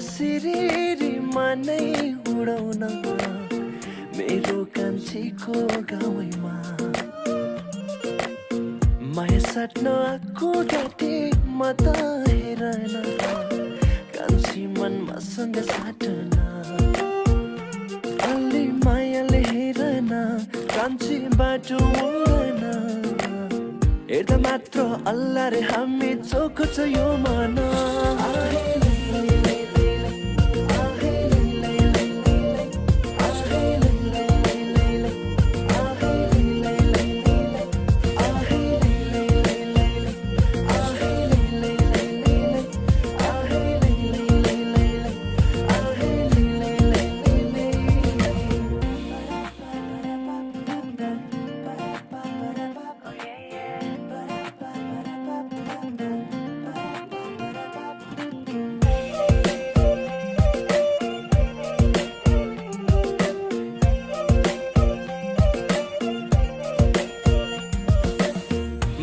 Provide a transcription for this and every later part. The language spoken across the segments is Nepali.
सिरिरीमा नै उडाउन मेरो कान्छीको गाउँमा माया साट्न आएको घाँटी म त हेरन कान्छी मन मसँग साटन अलि मायाले हेरन कान्छी बाटो उडन हेर्दा मात्र अल्लाह रे हामी चोखो छ यो मन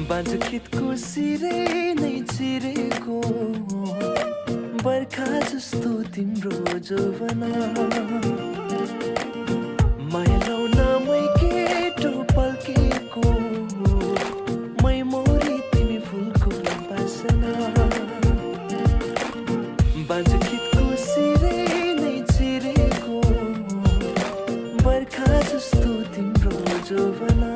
बाँझखेतको सिरे नै चिरेको बर्खा जस्तो तिम्रो जोवना माया लाउन मै केटो पल्केको मै मोरी तिमी फुलको बासना बाँझखेतको सिरे नै चिरेको बर्खा जस्तो तिम्रो जोवना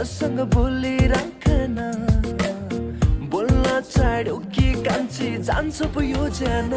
मसँग बोलिराखन बोल्न चाड्यो कि कान्छी जान्छ पो यो जान